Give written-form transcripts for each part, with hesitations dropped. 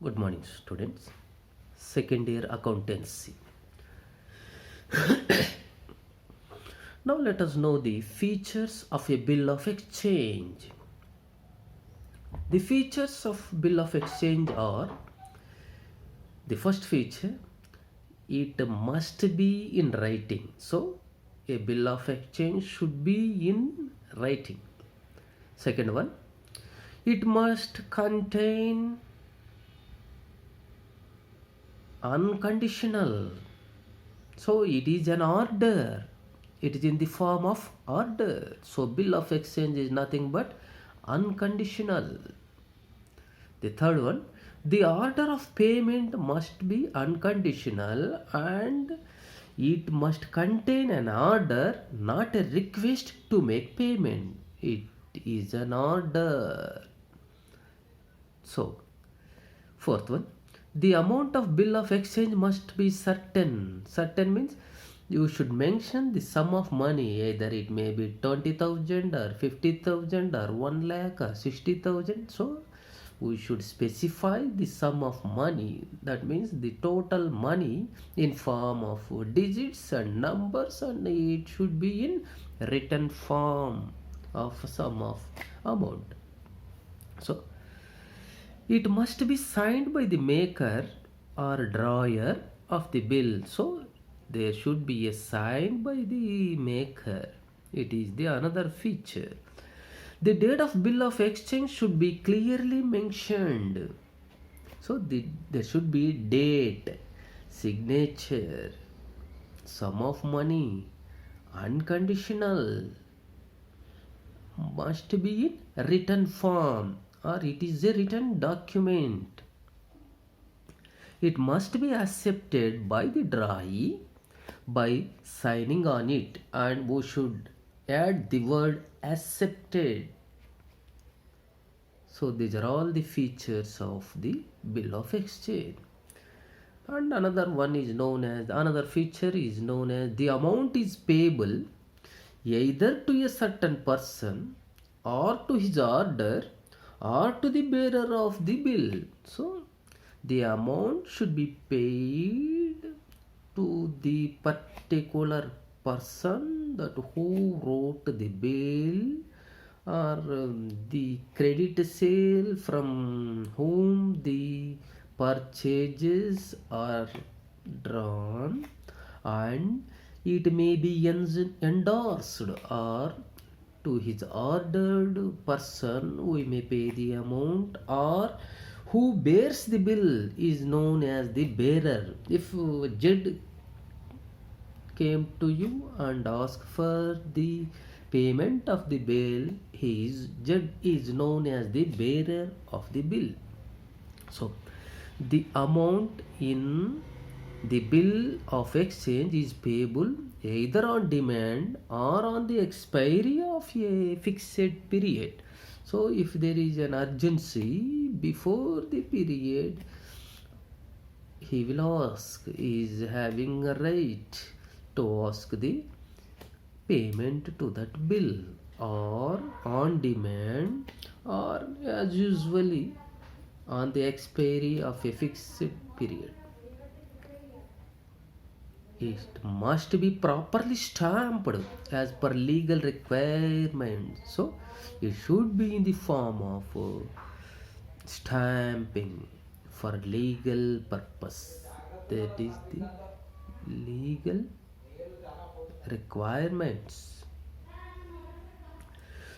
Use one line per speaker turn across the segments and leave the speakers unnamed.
Good morning, students. Second year accountancy. Now let us know the features of a bill of exchange. The features of bill of exchange are: the first feature, it must be in writing. So a bill of exchange should be in writing. Second one, it must contain unconditional. So it is an order. It is in the form of order. So bill of exchange is nothing but unconditional. The third one, the order of payment must be unconditional and it must contain an order, not a request to make payment. It is an order. So, fourth one, the amount of bill of exchange must be certain. Certain means you should mention the sum of money, either it may be 20,000 or 50,000 or 1 lakh or 60,000. So we should specify the sum of money. That means the total money in form of digits and numbers, and it should be in written form of sum of amount. So it must be signed by the maker or drawer of the bill. So there should be a sign by the maker. It is the another feature. The date of bill of exchange should be clearly mentioned. So there should be date, signature, sum of money, unconditional, must be in written form or it is a written document. It must be accepted by the drawee by signing on it, and we should add the word accepted. So these are all the features of the bill of exchange. And another feature is known as the amount is payable either to a certain person or to his order or to the bearer of the bill. So the amount should be paid to the particular person that who wrote the bill, or the credit sale from whom the purchases are drawn, and it may be endorsed, or to his ordered person we may pay the amount, or who bears the bill is known as the bearer. If judge came to you and asked for the payment of the bill, his judge is known as the bearer of the bill. So the amount in the bill of exchange is payable either on demand or on the expiry of a fixed period. So if there is an urgency before the period, he will ask, is having a right to ask the payment to that bill, or on demand, or as usually on the expiry of a fixed period. It must be properly stamped as per legal requirements. So it should be in the form of stamping for legal purpose. That is the legal requirements.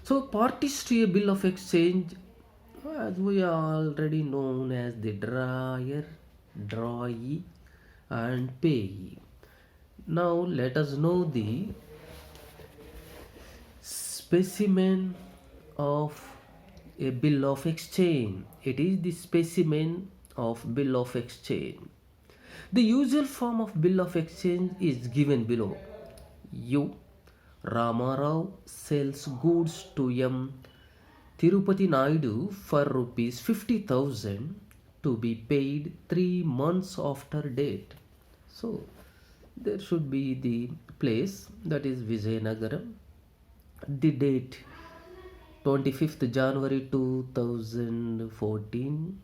So parties to a bill of exchange, as we are already known as the drawer, drawee, and payee. Now let us know the specimen of a bill of exchange. It is the specimen of bill of exchange. The usual form of bill of exchange is given below. U. Ramarao sells goods to M. Tirupati Naidu for rupees 50,000 to be paid 3 months after date. So there should be the place, that is Vijayanagaram, the date 25th January 2014,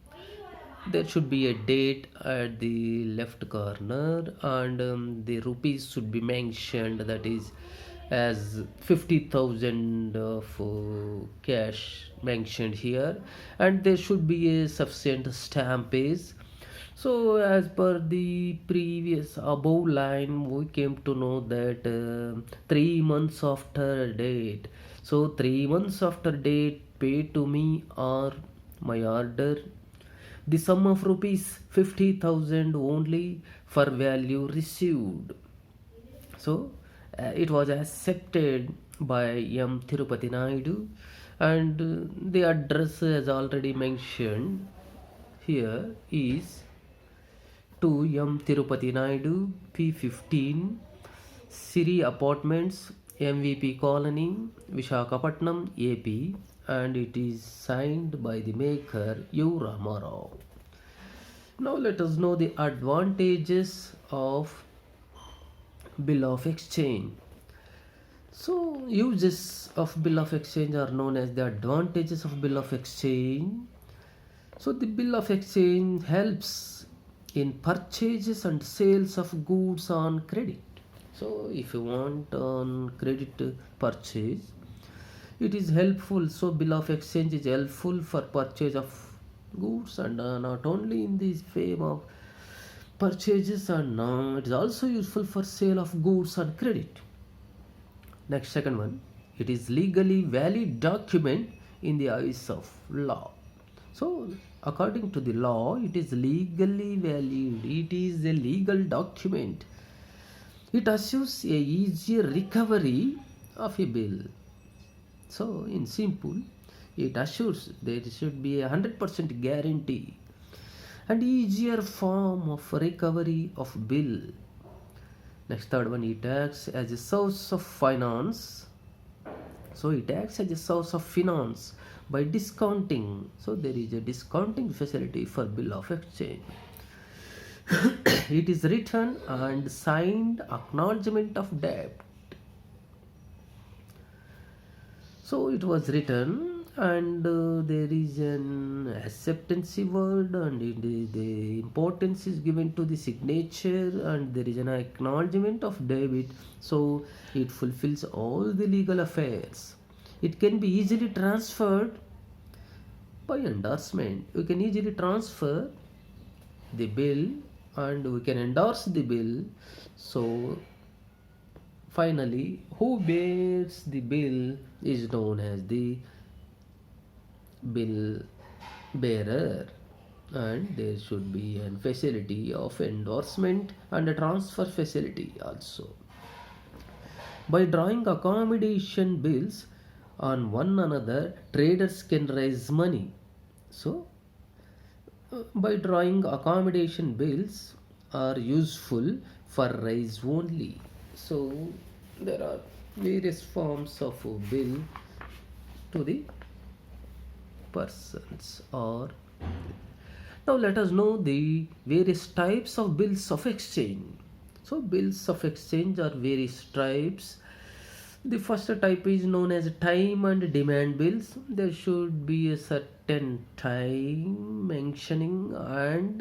there should be a date at the left corner, and the rupees should be mentioned, that is as 50,000 of cash mentioned here, and there should be a sufficient stamp page. So as per the previous above line, we came to know that 3 months after date. So 3 months after date, pay to me or my order the sum of rupees 50,000 only for value received. So it was accepted by M. Tirupati Naidu, and the address, as already mentioned here, is to M. Tirupati Naidu, P15, Siri Apartments, MVP Colony, Vishakhapatnam, AP, and it is signed by the maker U. Ramarao. Now let us know the advantages of bill of exchange. So uses of bill of exchange are known as the advantages of bill of exchange. So the bill of exchange helps in purchases and sales of goods on credit. So if you want on credit purchase, it is helpful. So bill of exchange is helpful for purchase of goods, and not only in the frame of purchases, and it is also useful for sale of goods on credit. Next, second one, it is legally valid document in the eyes of law. So according to the law, it is legally valid. It is a legal document. It assures a easier recovery of a bill. So in simple, it assures there should be 100% guarantee and easier form of recovery of bill. Next, third one, it acts as a source of finance. So it acts as a source of finance by discounting. So there is a discounting facility for bill of exchange. It is written and signed acknowledgement of debt. So it was written, and there is an acceptancy word, and the importance is given to the signature, and there is an acknowledgement of debit. So it fulfills all the legal affairs. It can be easily transferred by endorsement. We can easily transfer the bill and we can endorse the bill. So finally, who bears the bill is known as the bill bearer, and there should be a facility of endorsement and a transfer facility also. By drawing accommodation bills on one another, traders can raise money. So by drawing accommodation bills are useful for raise only. So there are various forms of bill to the persons. Or now let us know the various types of bills of exchange. So bills of exchange are various types. The first type is known as time and demand bills. There should be a certain time mentioning, and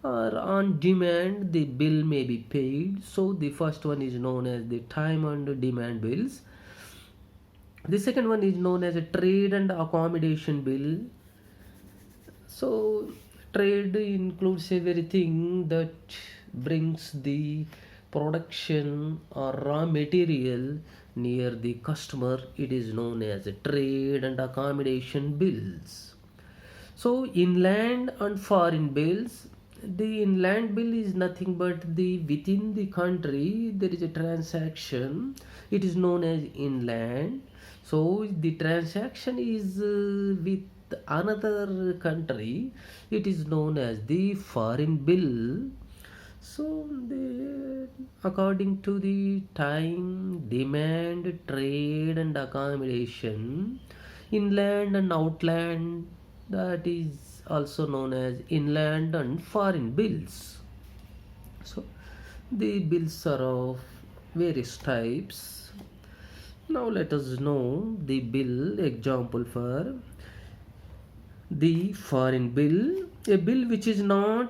or on demand the bill may be paid. So the first one is known as the time and demand bills. The second one is known as a trade and accommodation bill. So trade includes everything that brings the production or raw material near the customer. It is known as a trade and accommodation bills. So inland and foreign bills, the inland bill is nothing but the within the country there is a transaction, it is known as inland. So the transaction is with another country, it is known as the foreign bill. So according to the time, demand, trade and accommodation, inland and outland, that is also known as inland and foreign bills. So the bills are of various types. Now let us know the bill example for The foreign bill, a bill which is not